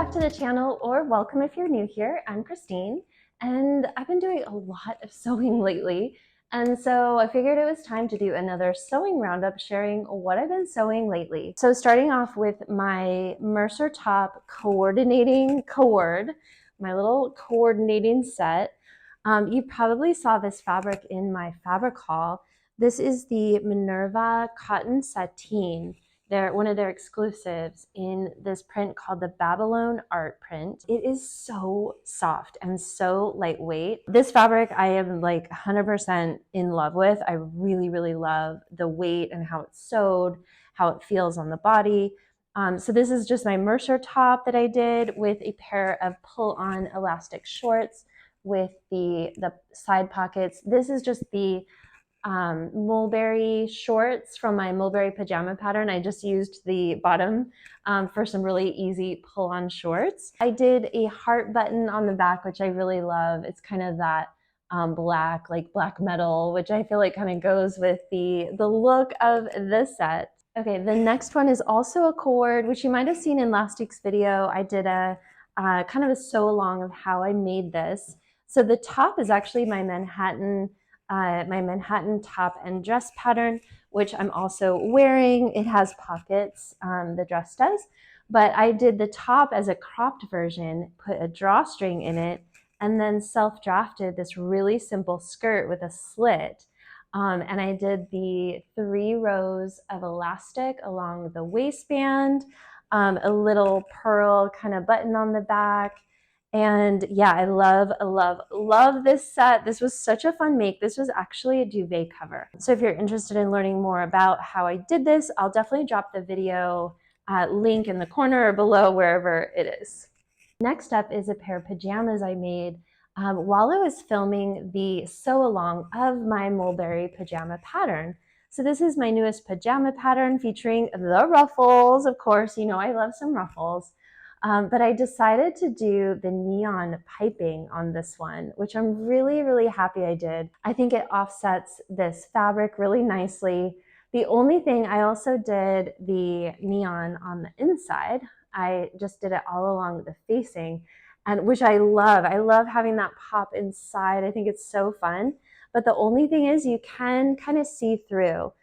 back to the channel, or welcome if you're new here. I'm Christine, and I've been doing a lot of sewing lately, and so I figured it was time to do another sewing roundup sharing what I've been sewing lately. So starting off with my Mercer top coordinating cord, my little coordinating set. You probably saw this fabric in my fabric haul. This is the Minerva Cotton Sateen. They're one of their exclusives in this print called the Babylon Art print. It is so soft and so lightweight. This fabric I am like 100% in love with. I really, really love the weight and how it's sewed, how it feels on the body. So this is just my Mercer top that I did with a pair of pull-on elastic shorts with the side pockets. This is just the mulberry shorts from my mulberry pajama pattern. I just used the bottom for some really easy pull-on shorts. I did a heart button on the back, which I really love. It's kind of that black, like black metal, which I feel like kind of goes with the look of this set. Okay, the next one is also a cord, which you might have seen in last week's video. I did a kind of a sew along of how I made this. So the top is actually my Manhattan top and dress pattern, which I'm also wearing. It has pockets, the dress does, but I did the top as a cropped version, put a drawstring in it, and then self-drafted this really simple skirt with a slit. And I did the 3 rows of elastic along the waistband, a little pearl kind of button on the back. And yeah, I love this set. This was such a fun make. This was actually a duvet cover. So if you're interested in learning more about how I did this, I'll definitely drop the video link in the corner or below, wherever it is. Next up is a pair of pajamas I made while I was filming the sew along of my mulberry pajama pattern. So this is my newest pajama pattern featuring the ruffles. Of course, you know I love some ruffles. But I decided to do the neon piping on this one, which I'm really, really happy I did. I think it offsets this fabric really nicely. The only thing, I also did the neon on the inside. I just did it all along the facing, and which I love. I love having that pop inside. I think it's so fun. But the only thing is you can kind of see through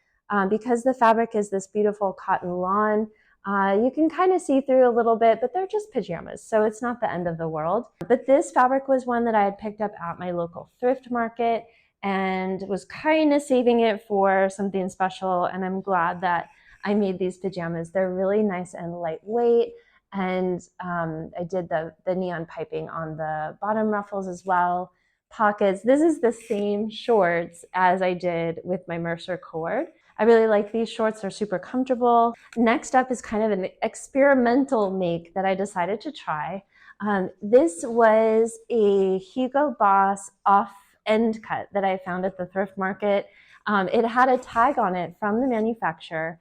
because the fabric is this beautiful cotton lawn. You can kind of see through a little bit, but they're just pajamas, so it's not the end of the world. But this fabric was one that I had picked up at my local thrift market and was kind of saving it for something special, and I'm glad that I made these pajamas. They're really nice and lightweight, and I did the neon piping on the bottom ruffles as well. Pockets. This is the same shorts as I did with my Mercer cord. I really like these shorts. They're super comfortable. Next up is kind of an experimental make that I decided to try. This was a Hugo Boss off end cut that I found at the thrift market. It had a tag on it from the manufacturer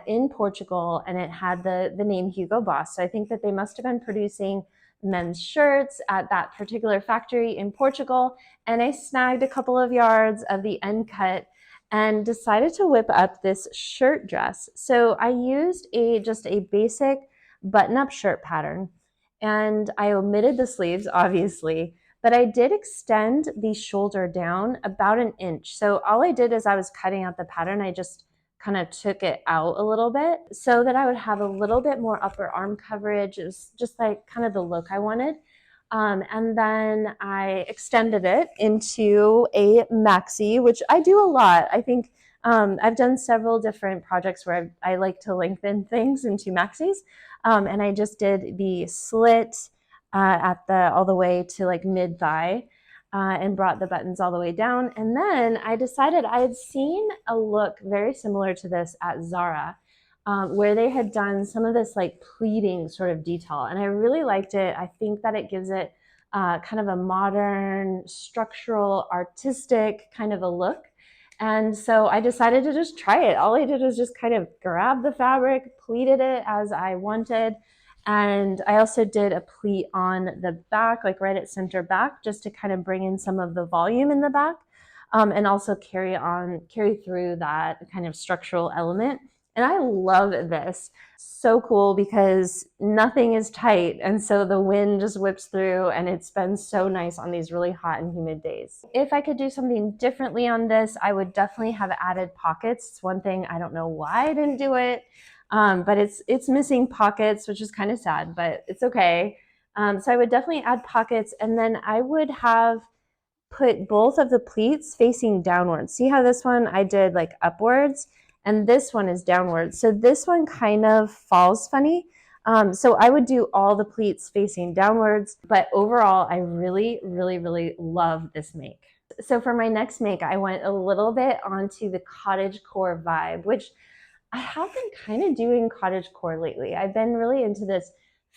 in Portugal, and it had the name Hugo Boss. So I think that they must have been producing men's shirts at that particular factory in Portugal. And I snagged a couple of yards of the end cut and decided to whip up this shirt dress. So I used just a basic button-up shirt pattern, and I omitted the sleeves, obviously, but I did extend the shoulder down about 1 inch. So all I did as I was cutting out the pattern, I just kind of took it out a little bit so that I would have a little bit more upper arm coverage. It was just like kind of the look I wanted. And then I extended it into a maxi, which I do a lot. I think I've done several different projects where I like to lengthen things into maxis. And I just did the slit at all the way to like mid thigh. And brought the buttons all the way down. And then I decided I had seen a look very similar to this at Zara, where they had done some of this like pleating sort of detail. And I really liked it. I think that it gives it kind of a modern, structural, artistic kind of a look. And so I decided to just try it. All I did was just kind of grab the fabric, pleated it as I wanted. And I also did a pleat on the back, like right at center back, just to kind of bring in some of the volume in the back, and also carry through that kind of structural element. And I love this. So cool because nothing is tight. And so the wind just whips through and it's been so nice on these really hot and humid days. If I could do something differently on this, I would definitely have added pockets. It's one thing, I don't know why I didn't do it, but it's missing pockets, which is kind of sad, but it's okay. So I would definitely add pockets, and then I would have put both of the pleats facing downwards. See how this one I did like upwards, and this one is downwards. So this one kind of falls funny. So I would do all the pleats facing downwards, but overall, I really, really, really love this make. So for my next make, I went a little bit onto the cottagecore vibe, which I have been kind of doing cottagecore lately. I've been really into this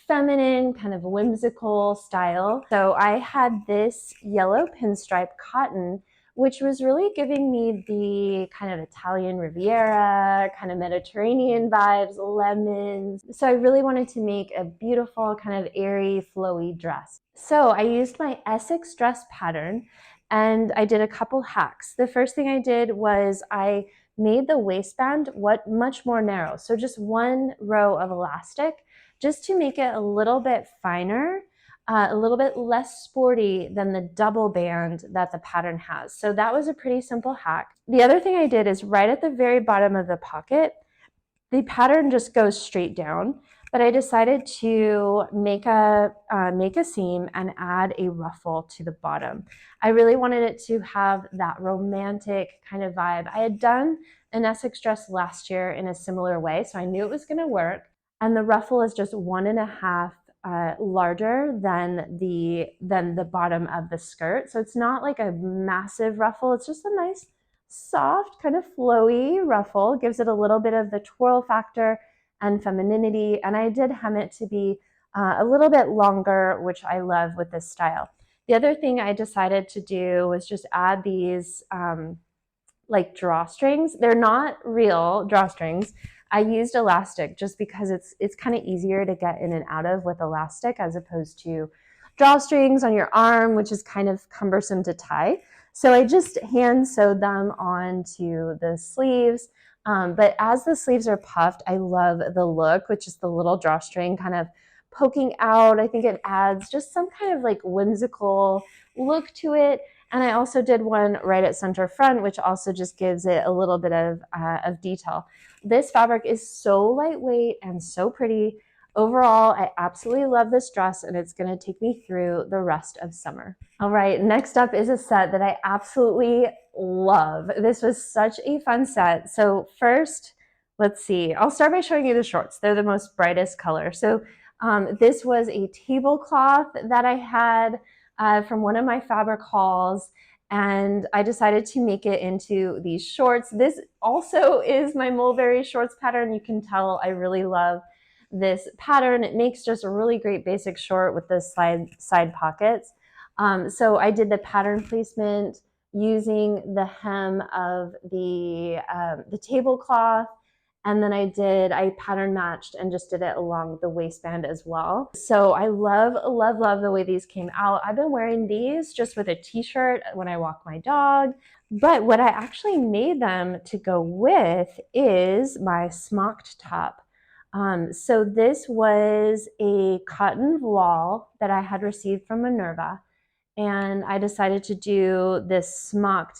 feminine, kind of whimsical style. So I had this yellow pinstripe cotton, which was really giving me the kind of Italian Riviera, kind of Mediterranean vibes, lemons. So I really wanted to make a beautiful, kind of airy, flowy dress. So I used my Essex Dress pattern and I did a couple hacks. The first thing I did was I made the waistband much more narrow. So just one row of elastic, just to make it a little bit finer, a little bit less sporty than the double band that the pattern has. So that was a pretty simple hack. The other thing I did is right at the very bottom of the pocket, the pattern just goes straight down, but I decided to make a seam and add a ruffle to the bottom. I really wanted it to have that romantic kind of vibe. I had done an Essex dress last year in a similar way, so I knew it was going to work. And the ruffle is just 1.5 larger than the bottom of the skirt. So it's not like a massive ruffle. It's just a nice, soft, kind of flowy ruffle. Gives it a little bit of the twirl factor and femininity. And I did hem it to be a little bit longer, which I love with this style. The other thing I decided to do was just add these like drawstrings. They're not real drawstrings. I used elastic just because it's kind of easier to get in and out of with elastic as opposed to drawstrings on your arm, which is kind of cumbersome to tie. So I just hand sewed them onto the sleeves. But as the sleeves are puffed, I love the look, which is the little drawstring kind of poking out. I think it adds just some kind of like whimsical look to it. And I also did one right at center front, which also just gives it a little bit of detail. This fabric is so lightweight and so pretty. Overall, I absolutely love this dress, and it's gonna take me through the rest of summer. All right, next up is a set that I absolutely love. This was such a fun set. So first, let's see. I'll start by showing you the shorts. They're the most brightest color. So this was a tablecloth that I had from one of my fabric hauls, and I decided to make it into these shorts. This also is my mulberry shorts pattern. You can tell I really love this pattern. It makes just a really great basic short with the side pockets. So I did the pattern placement using the hem of the tablecloth, and then I pattern matched and just did it along the waistband as well. So I love, love, love the way these came out. I've been wearing these just with a t-shirt when I walk my dog. But what I actually made them to go with is my smocked top. So this was a cotton voile that I had received from Minerva, and I decided to do this smock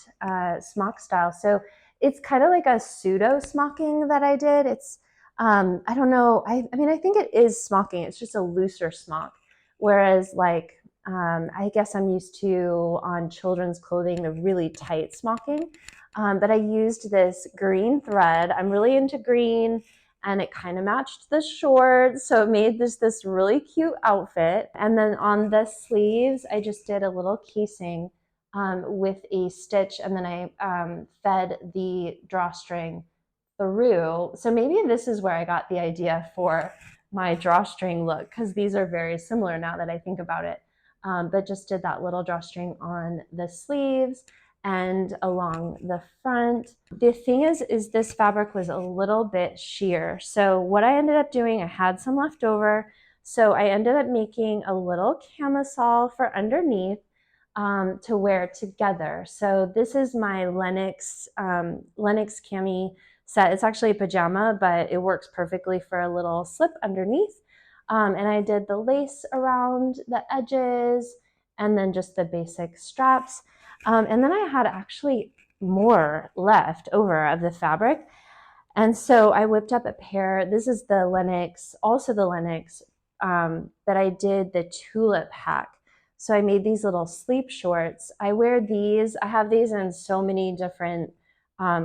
style. So it's kind of like a pseudo smocking that I did. It's I don't know. I mean, I think it is smocking. It's just a looser smock. Whereas like I guess I'm used to on children's clothing the really tight smocking. But I used this green thread. I'm really into green, and it kind of matched the shorts, so it made this really cute outfit. And then on the sleeves, I just did a little casing with a stitch, and then I fed the drawstring through. So maybe this is where I got the idea for my drawstring look, because these are very similar now that I think about it. But just did that little drawstring on the sleeves and along the front. The thing is this fabric was a little bit sheer. So what I ended up doing, I had some left over. So I ended up making a little camisole for underneath to wear together. So this is my Lennox Cami set. It's actually a pajama, but it works perfectly for a little slip underneath. And I did the lace around the edges and then just the basic straps. And then I had actually more left over of the fabric. And so I whipped up a pair. This is the Lennox, also the Lennox, but I did the tulip hack. So I made these little sleep shorts. I wear these. I have these in so many different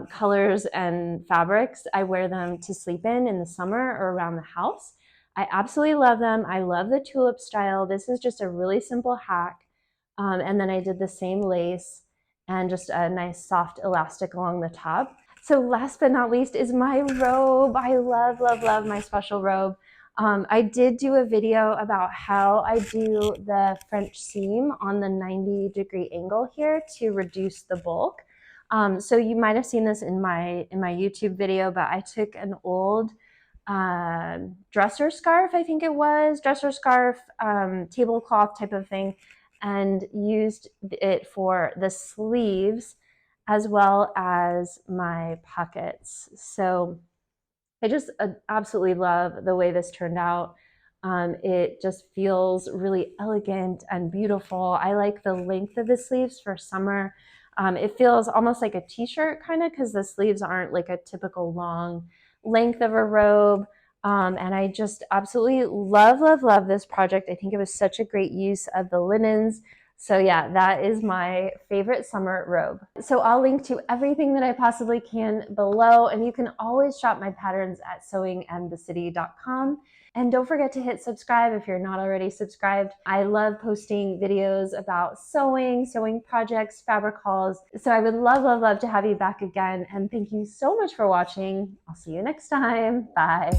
colors and fabrics. I wear them to sleep in the summer or around the house. I absolutely love them. I love the tulip style. This is just a really simple hack. And then I did the same lace and just a nice soft elastic along the top. So last but not least is my robe. I love, love, love my special robe. I did do a video about how I do the French seam on the 90-degree angle here to reduce the bulk. So you might have seen this in my YouTube video, but I took an old dresser scarf, I think it was, dresser scarf, tablecloth type of thing, and used it for the sleeves as well as my pockets. So I just absolutely love the way this turned out. It just feels really elegant and beautiful. I like the length of the sleeves for summer. It feels almost like a t-shirt kind of, because the sleeves aren't like a typical long length of a robe. And I just absolutely love, love, love this project. I think it was such a great use of the linens. So yeah, that is my favorite summer robe. So I'll link to everything that I possibly can below, and you can always shop my patterns at sewingandthecity.com. And don't forget to hit subscribe if you're not already subscribed. I love posting videos about sewing, sewing projects, fabric hauls. So I would love, love, love to have you back again. And thank you so much for watching. I'll see you next time. Bye.